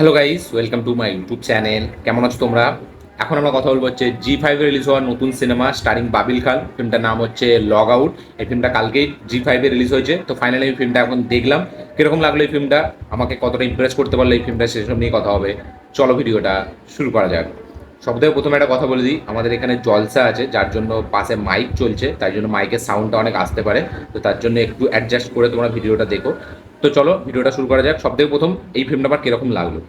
Hello guys, welcome to my YouTube channel. কেমন আছো তোমরা? এখন আমরা কথা বলবো হচ্ছে জি5 রিলিজ হওয়ার নতুন সিনেমা স্টারিং বাবিল খান। ফিল্মটার নাম হচ্ছে লগ আউট। এই ফিল্মটা কালকেই জি5 রিলিজ হয়েছে। তো ফাইনালি এই ফিল্মটা এখন দেখলাম। কিরকম লাগলো এই ফিল্মটা, আমাকে কতটা ইমপ্রেস করতে পারলো এই ফিল্মটা, সেসব নিয়ে কথা হবে। চলো ভিডিওটা শুরু করা যাক। সব থেকে প্রথমে একটা কথা বলে দিই, আমাদের এখানে জলসা আছে, যার জন্য পাশে মাইক চলছে, তাই জন্য মাইকের সাউন্ডটা অনেক আসতে পারে। তো তার জন্য একটু অ্যাডজাস্ট করে তোমরা ভিডিওটা দেখো। তো চলো ভিডিওটা শুরু করা যাক। সব থেকে প্রথম, এই ফিল্মটা আমার কিরকম লাগলো।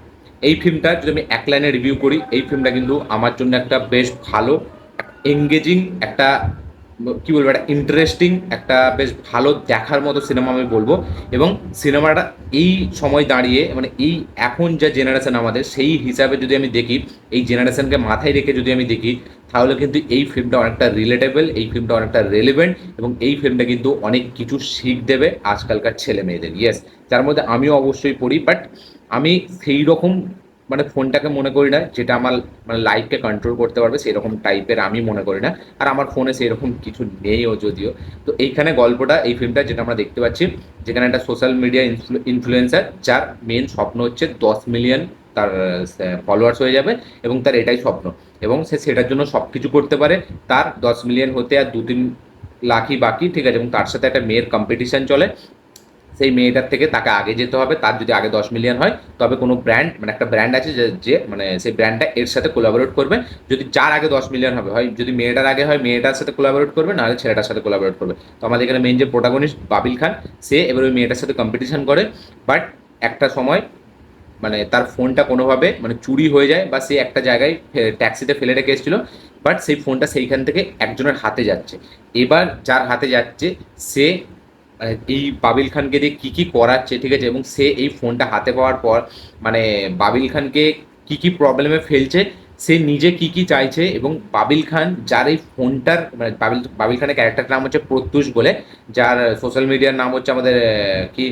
এই ফিল্মটা যদি আমি এক লাইনে রিভিউ করি, এই ফিল্মটা কিন্তু আমার জন্য একটা বেশ ভালো, এঙ্গেজিং একটা, কি বলবো, একটা ইন্টারেস্টিং, একটা বেশ ভালো দেখার মতো সিনেমা আমি বলবো। এবং সিনেমাটা এই সময় দাঁড়িয়ে, মানে এই এখন যা জেনারেশন আমাদের, সেই হিসাবে যদি আমি দেখি, এই জেনারেশনকে মাথায় রেখে যদি আমি দেখি, তাহলে কিন্তু এই ফিল্মটা অনেকটা রিলেটেবল, এই ফিল্মটা অনেকটা রেলিভেন্ট, এবং এই ফিল্মটা কিন্তু অনেক কিছু শিখ দেবে আজকালকার ছেলে মেয়েদের। ইয়েস, যার মধ্যে আমিও অবশ্যই পড়ি, বাট আমি সেই রকম, মানে ফোনটাকে মনে করি না যেটা আমার মানে লাইফকে কন্ট্রোল করতে পারবে, সেই রকম টাইপের আমি মনে করি না। আর আমার ফোনে সেই রকম কিছু নেইও যদিও। তো এইখানে গল্পটা, এই ফিল্মটা যেটা আমরা দেখতে পাচ্ছি, যেখানে একটা সোশ্যাল মিডিয়া ইনফ্লুয়েন্সার, যার মেন স্বপ্ন হচ্ছে 10 মিলিয়ন তার ফলোয়ার্স হয়ে যাবে, এবং তার এটাই স্বপ্ন, এবং সে সেটার জন্য সব কিছু করতে পারে। তার 10 মিলিয়ন হতে আর 2-3 লাখই বাকি, ঠিক আছে, এবং তার সাথে একটা মেয়ের কম্পিটিশন চলে। সেই মেয়েটার থেকে তাকে আগে যেতে হবে। তার যদি আগে 10 মিলিয়ন হয়, তবে কোনো ব্র্যান্ড, মানে একটা ব্র্যান্ড আছে যে যে মানে সেই ব্র্যান্ডটা এর সাথে কোলাবোরেট করবে। যদি যার আগে 10 মিলিয়ন হবে, হয় যদি মেয়েটার আগে হয় মেয়েটার সাথে কোলাবোরেট করবে, নাহলে ছেলেটার সাথে কোলাবোরেট করবে। তো আমাদের এখানে মেন যে প্রোটাগনিস্ট বাবিল খান, সে এবার ওই মেয়েটার সাথে কম্পিটিশন করে। বাট একটা সময়, মানে তার ফোনটা কোনোভাবে মানে চুরি হয়ে যায়, বা সে একটা জায়গায় ট্যাক্সিতে ফেলে রেখে এসেছিল। বাট সেই ফোনটা সেইখান থেকে একজনের হাতে যাচ্ছে। এবার যার হাতে যাচ্ছে, সে এই বাবিল খানকে দিয়ে কী কী করাচ্ছে, ঠিক আছে, এবং সে এই ফোনটা হাতে পাওয়ার পর, মানে বাবিল খানকে কী কী প্রবলেমে ফেলছে, সে নিজে কী কী চাইছে, এবং বাবিল খান যার এই ফোনটার, মানে বাবিল খানের ক্যারেক্টারটার নাম হচ্ছে প্রত্যুষ বলে, যার সোশ্যাল মিডিয়ার নাম হচ্ছে আমাদের কি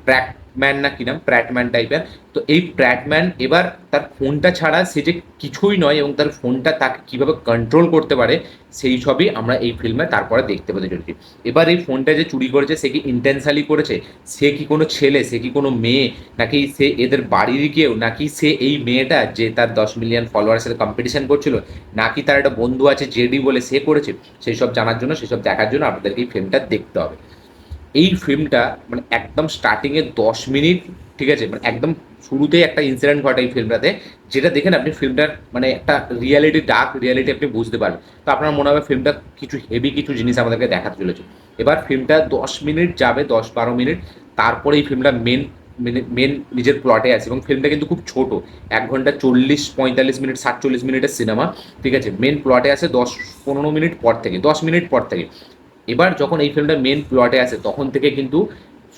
প্র্যাটম্যান, না কি নাম, প্র্যাটম্যান টাইপের। তো এই প্র্যাটম্যান এবার তার ফোনটা ছাড়া সে যে কিছুই নয়, এবং তার ফোনটা তাকে কীভাবে কন্ট্রোল করতে পারে, সেই সবই আমরা এই ফিল্মে তারপরে দেখতে পেতে চলেছি। এবার এই ফোনটা যে চুরি করেছে, সে কি ইন্টেনশনালি করেছে, সে কি কোনো ছেলে, সে কি কোনো মেয়ে, নাকি সে এদের বাড়ির কেউ, নাকি সে এই মেয়েটা যে তার 10 মিলিয়ন ফলোয়ারের সাথে কম্পিটিশন করছিল, নাকি তার একটা বন্ধু আছে জেডি বলে সে করেছে, সেই সব জানার জন্য, সেই সব দেখার জন্য আপনাদেরকে এই ফিল্মটা দেখতে হবে। এই ফিল্মটা মানে একদম স্টার্টিংয়ে 10 মিনিট, ঠিক আছে, মানে একদম শুরুতেই একটা ইনসিডেন্ট ঘটে এই ফিল্মটাতে, যেটা দেখেন আপনি ফিল্মটার মানে একটা রিয়ালিটি, ডার্ক রিয়ালিটি আপনি বুঝতে পারবেন। তো আপনার মনে হবে ফিল্মটা কিছু হেভি কিছু জিনিস আমাদেরকে দেখাতে চলেছে। এবার ফিল্মটা 10 মিনিট যাবে, 10-12 মিনিট, তারপরে এই ফিল্মটা মেন নিজের প্লটে আছে, এবং ফিল্মটা কিন্তু খুব ছোট, 1 ঘন্টা 40-45 মিনিট, 47 মিনিটের সিনেমা, ঠিক আছে। মেন প্লটে আছে 10-15 মিনিট পর থেকে, 10 মিনিট পর থেকে। এবার যখন এই ফিল্মটা মেন প্লটে আসে, তখন থেকে কিন্তু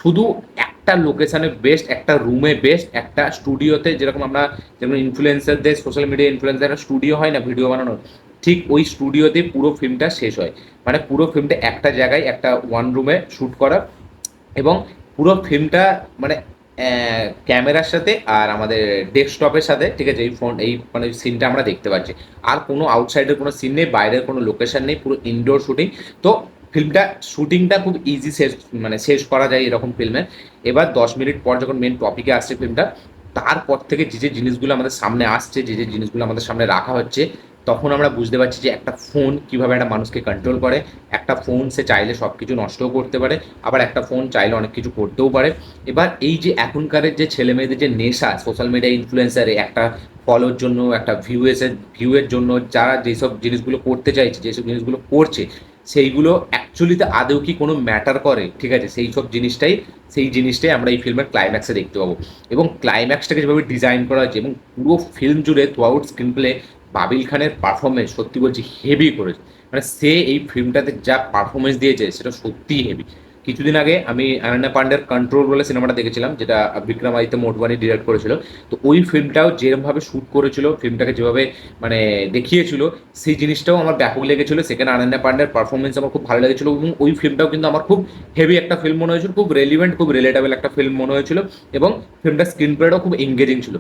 শুধু একটা লোকেশনে বেস্ট, একটা রুমে বেস্ট, একটা স্টুডিওতে, যেরকম আমরা যেমন ইনফ্লুয়েন্সারদের, সোশ্যাল মিডিয়া ইনফ্লুয়েন্সার একটা স্টুডিও হয় না ভিডিও বানানোর, ঠিক ওই স্টুডিওতে পুরো ফিল্মটা শেষ হয়। মানে পুরো ফিল্মটা একটা জায়গায়, একটা ওয়ান রুমে শ্যুট করা, এবং পুরো ফিল্মটা মানে ক্যামেরার সাথে আর আমাদের ডেস্কটপের সাথে, ঠিক আছে, এই ফোন, এই মানে সিনটা আমরা দেখতে পাচ্ছি। আর কোনো আউটসাইডের কোনো সিন নেই, বাইরের কোনো লোকেশন নেই, পুরো ইনডোর শুটিং। তো ফিল্মটা শুটিংটা খুব ইজি শেষ, মানে শেষ করা যায় এরকম ফিল্মে। এবার 10 মিনিট পর যখন মেন টপিকে আসছে ফিল্মটা, তারপর থেকে যে যে জিনিসগুলো আমাদের সামনে আসছে, যে যে জিনিসগুলো আমাদের সামনে রাখা হচ্ছে, তখন আমরা বুঝতে পারছি যে একটা ফোন কীভাবে একটা মানুষকে কন্ট্রোল করে। একটা ফোন সে চাইলে সব কিছু নষ্টও করতে পারে, আবার একটা ফোন চাইলে অনেক কিছু করতেও পারে। এবার এই যে এখনকারের যে ছেলে মেয়েদের যে নেশা সোশ্যাল মিডিয়া ইনফ্লুয়েন্সারে, একটা ফলোর জন্য, একটা ভিউয়ের জন্য, যারা যেসব জিনিসগুলো করতে চাইছে, যেসব জিনিসগুলো করছে, সেইগুলো অ্যাকচুয়ালিতে আদৌ কি কোনো ম্যাটার করে, ঠিক আছে, সেই জিনিসটাই আমরা এই ফিল্মের ক্লাইম্যাক্সে দেখতে পাবো। এবং ক্লাইম্যাক্সটাকে যেভাবে ডিজাইন করা হয়েছে, এবং পুরো ফিল্ম জুড়ে থ্রু আউট স্ক্রিন প্লে, বাবিল খানের পারফরমেন্স সত্যি বলছি হেভি করেছে। মানে সে এই ফিল্মটাতে যা পারফরমেন্স দিয়েছে, সেটা সত্যিই হেভি। কিছুদিন আগে আমি অনন্যা পান্ডের কন্ট্রোল বলে সিনেমাটা দেখেছিলাম, যেটা বিক্রমাদিত্য মোটবানি ডিরেক্ট করেছিল। তো ওই ফিল্মটাও যেরকমভাবে শ্যুট করেছিল, ফিল্মটাকে যেভাবে মানে দেখিয়েছিল, সেই জিনিসটাও আমার ব্যাপক লেগেছিল। সেখানে অনন্যা পান্ডের পারফরমেন্স আমার খুব ভালো লেগেছিল, এবং ওই ফিল্মটাও কিন্তু আমার খুব হেভি একটা ফিল্ম মনে হয়েছিল, খুব রেলিভেন্ট, খুব রিলেটেবল একটা ফিল্ম মনে হয়েছিল। এবং ফিল্মটার স্ক্রিন প্লেটাও খুব এঙ্গেজিং ছিল।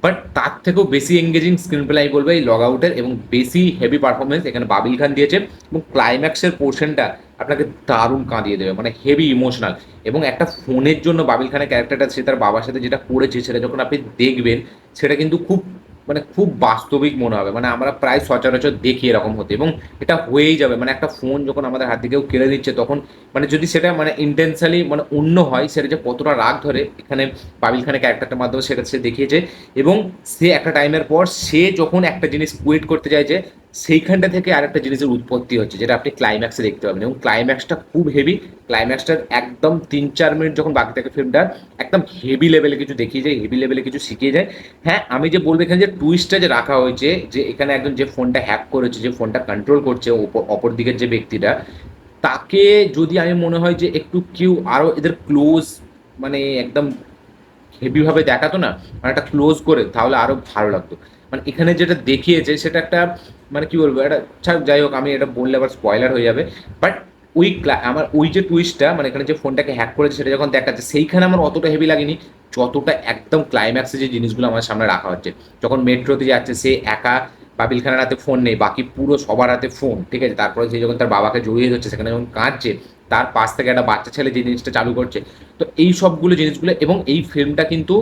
বাট তার থেকেও বেশি এঙ্গেজিং স্ক্রিন প্লে আমি বলবো এই লগ আউটের, এবং বেশি হেভি পারফরমেন্স এখানে বাবিল খান দিয়েছে। এবং ক্লাইম্যাক্সের পোর্শনটা আপনাকে দারুণ কাঁদিয়ে দেবে, মানে হেভি ইমোশনাল। এবং একটা ফোনের জন্য বাবিল খানের ক্যারেক্টারটা সে তার বাবার সাথে যেটা করেছে সেটা যখন আপনি দেখবেন সেটা কিন্তু খুব মানে খুব বাস্তবিক মনে হবে। মানে আমরা প্রায় সচরাচর দেখি এরকম হতে, এবং এটা হয়েই যাবে। মানে একটা ফোন যখন আমাদের হাত থেকে কেউ কেড়ে নিচ্ছে তখন মানে যদি সেটা মানে ইন্টেনশনালি মানে অন্য হয়, সেটা যে কতটা রাগ ধরে এখানে বাবিল খানের ক্যারেক্টারটার মাধ্যমে সেটা সে দেখিয়েছে। এবং সে একটা টাইমের পর সে যখন একটা জিনিস কুইট করতে চাইছে সেইখানটা থেকে আরেকটা জিনিসের উৎপত্তি হচ্ছে, যেটা আপনি ক্লাইম্যাক্সে দেখতে পাবেন। এবং ক্লাইম্যাক্সটা খুব হেভি। ক্লাইম্যাক্সটার একদম 3-4 মিনিট যখন বাকি থাকে ফিল্মটা, একদম হেভি লেভেলে কিছু দেখিয়ে যায়, হেভি লেভেলে কিছু শিখিয়ে যায়। হ্যাঁ, আমি যে বলবো এখানে যে টুইস্টটা যে রাখা হয়েছে, যে এখানে একজন যে ফোনটা হ্যাক করেছে, যে ফোনটা কন্ট্রোল করছে অপর দিকের যে ব্যক্তিটা, তাকে যদি আমি মনে হয় যে একটু কেউ আরো এদের ক্লোজ মানে একদম হেভি ভাবে দেখাতো না, মানে একটা ক্লোজ করে, তাহলে আরো ভালো লাগতো। মানে এখানে যেটা দেখিয়েছে সেটা একটা মানে কি বলবো, এটা যাই হোক, আমি এটা বললে আবার স্পয়লার হয়ে যাবে। বাট ওই আমার ওই যে টুইস্টটা, মানে এখানে যে ফোনটাকে হ্যাক করেছে সেটা যখন দেখাচ্ছে, সেইখানে আমার অতটা হেভি লাগেনি যতটা একদম ক্লাইম্যাক্সে যে জিনিসগুলো আমার সামনে রাখা হচ্ছে। যখন মেট্রোতে যাচ্ছে সে একা, বাবিল খানের হাতে ফোন নেই, বাকি পুরো সবার হাতে ফোন, ঠিক আছে, তারপরে সে যখন তার বাবাকে জড়িয়ে ধরছে, সেখানে যখন কাঁদছে, তার পাশ থেকে একটা বাচ্চা ছেলে যে জিনিসটা চালু করছে। তো এই সবগুলো জিনিসগুলো, এবং এই ফিল্মটা কিন্তু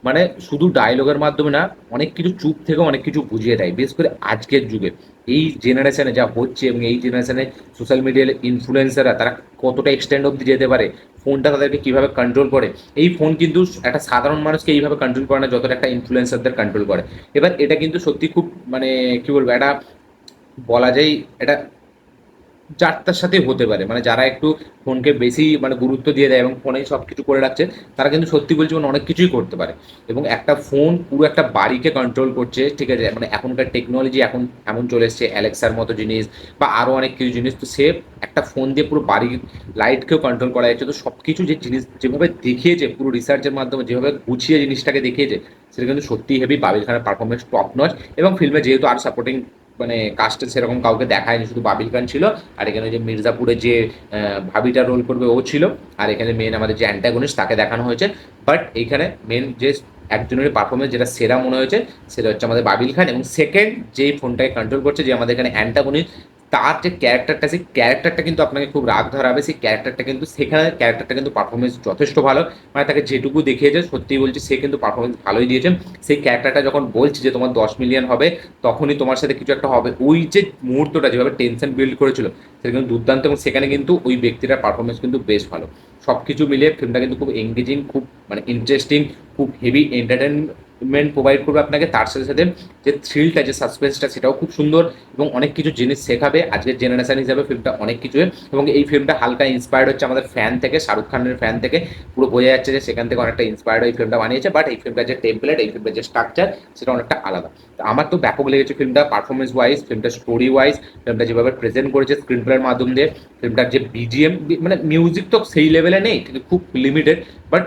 মানে শুধু ডায়লগের মাধ্যমে না, অনেক কিছু চুপ থেকে অনেক কিছু বুঝিয়ে দেয়, বিশেষ করে আজকের যুগে এই জেনারেশনে যা হচ্ছে, এবং এই জেনারেশনে সোশ্যাল মিডিয়ার ইনফ্লুয়েন্সাররা তারা কতটা এক্সটেন্ড অব্দি যেতে পারে, ফোনটা তাদেরকে কিভাবে কন্ট্রোল করে। এই ফোন কিন্তু একটা সাধারণ মানুষকে এইভাবে কন্ট্রোল করে না যতটা একটা ইনফ্লুয়েন্সারদের কন্ট্রোল করে। এবার এটা কিন্তু সত্যি খুব মানে কি বলবো, এটা বলা যায়, এটা যার সাথে হতে পারে, মানে যারা একটু ফোনকে বেশি মানে গুরুত্ব দিয়ে দেয় এবং ফোনেই সব কিছু করে রাখছে, তারা কিন্তু সত্যি বলছি মানে অনেক কিছুই করতে পারে। এবং একটা ফোন পুরো একটা বাড়িকে কন্ট্রোল করছে, ঠিক আছে, মানে এখনকার টেকনোলজি এখন এমন চলে এসছে, অ্যালেক্সার মতো জিনিস বা আরও অনেক কিছু জিনিস, তো সে একটা ফোন দিয়ে পুরো বাড়ির লাইটকেও কন্ট্রোল করা যাচ্ছে। তো সব কিছু যে জিনিস যেভাবে দেখিয়েছে পুরো রিসার্চের মাধ্যমে, যেভাবে গুছিয়ে জিনিসটাকে দেখিয়েছে, সেটা কিন্তু সত্যিই হেভি। বাবিল খানের পারফরমেন্স টপ নচ। এবং ফিল্মে যেহেতু আর সাপোর্টিং মানে কাস্টে সেরকম কাউকে দেখায়নি, শুধু বাবিল খান ছিল। আর এখানে যে মির্জাপুরে যে ভাবিটা রোল করবে ও ছিল। আর এখানে মেন আমাদের যে অ্যান্টাগনিস্ট তাকে দেখানো হয়েছে। বাট এইখানে মেন যে একজনের পারফরমেন্স যেটা সেরা মনে হয়েছে সেটা হচ্ছে আমাদের বাবিল খান। এবং সেকেন্ড যেই ফোনটাকে কন্ট্রোল করছে, যে আমাদের এখানে অ্যান্টাগনিস্ট, তার যে ক্যারেক্টারটা, সেই ক্যারেক্টারটা কিন্তু আপনাকে খুব রাগ ধরাবে। সেই ক্যারেক্টারটা কিন্তু সেখানে ক্যারেক্টারটা কিন্তু পারফরমেন্স যথেষ্ট ভালো। মানে তাকে যেটুকু দেখিয়েছে সত্যিই বলছি সে কিন্তু পারফরমেন্স ভালোই দিয়েছে। সেই ক্যারেক্টারটা যখন বলছে যে তোমার 10 মিলিয়ন হবে, তখনই তোমার সাথে কিছু একটা হবে, ওই যে মুহূর্তটা যেভাবে টেনশন বিল্ড করেছিল সেটা কিন্তু দুর্দান্ত। এবং সেখানে কিন্তু ওই ব্যক্তিটার পারফরমেন্স কিন্তু বেশ ভালো। সব কিছু মিলিয়ে ফিল্মটা কিন্তু খুব এঙ্গেজিং, খুব মানে ইন্টারেস্টিং, খুব হেভি এন্টারটেনমেন্ট প্রোভাইড করবে আপনাকে। তার সাথে সাথে যে থ্রিলটা, যে সাসপেন্সটা, সেটাও খুব সুন্দর। এবং অনেক কিছু জিনিস শেখাবে আজকের জেনারেশন হিসাবে ফিল্মটা অনেক কিছু। এবং এই ফিল্মটা হালকা ইন্সপায়ার্ড হচ্ছে আমাদের ফ্যান থেকে, শাহরুখ খানের ফ্যান থেকে। পুরো বোঝা যাচ্ছে যে সেখান থেকে অনেকটা ইন্সপায়ার্ড হয়ে এই ফিল্মটা বানিয়েছে। বাট এই ফিল্মটার যে টেমপ্লেট, এই ফিল্মের যে স্ট্রাকচার, সেটা অনেকটা আলাদা। তো আমার তো ব্যাপক লেগেছে ফিল্মটা, পারফরমেন্স ওয়াইজ, ফিল্মটা স্টোরি ওয়াইজ, ফিল্মটা যেভাবে প্রেজেন্ট করেছে স্ক্রিন প্লের মাধ্যম দিয়ে, ফিল্মটার যে বিজিএম, মানে মিউজিক তো সেই লেভেলে নেই, কিন্তু খুব লিমিটেড। বাট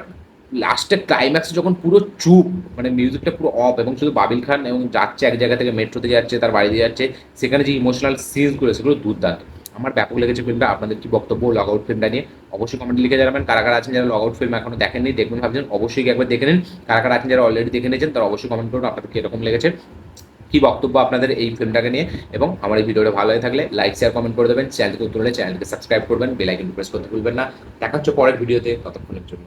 লাস্টের ক্লাইম্যাক্সে যখন পুরো চুপ, মানে মিউজিকটা পুরো অফ, এবং শুধু বাবিল খান এবং যাচ্ছে এক জায়গা থেকে মেট্রোতে যাচ্ছে, তার বাড়িতে যাচ্ছে, সেখানে যে ইমোশনাল সিনসগুলো সেগুলো দুর্দান্ত। আমার ব্যাপক লেগেছে ফিল্মটা। আপনাদের কি বক্তব্য লগ আউট ফিল্মটা নিয়ে অবশ্যই কমেন্টে লিখে জানাবেন। কারা কারা আছেন যারা লগ আউট ফিল্ম এখনো দেখেননি, দেখবেন ভাবছেন, অবশ্যই একবার দেখে নিন। কারা কারা আছেন যারা অলরেডি দেখে নিয়েছেন তারা অবশ্যই কমেন্ট করুন আপনাদের কিরকম লেগেছে, কি বক্তব্য আপনাদের এই ফিল্মটাকে নিয়ে। এবং আমার এই ভিডিওটা ভালো হয়ে থাকলে লাইক শেয়ার কমেন্ট করে দেবেন। চ্যানেলকে তুলে চ্যানেলকে সাবস্ক্রাইব করবেন, বেল আইকন প্রেস করতে ভুলবেন না। দেখা হচ্ছে পরের ভিডিওতে, ততক্ষণের জন্য।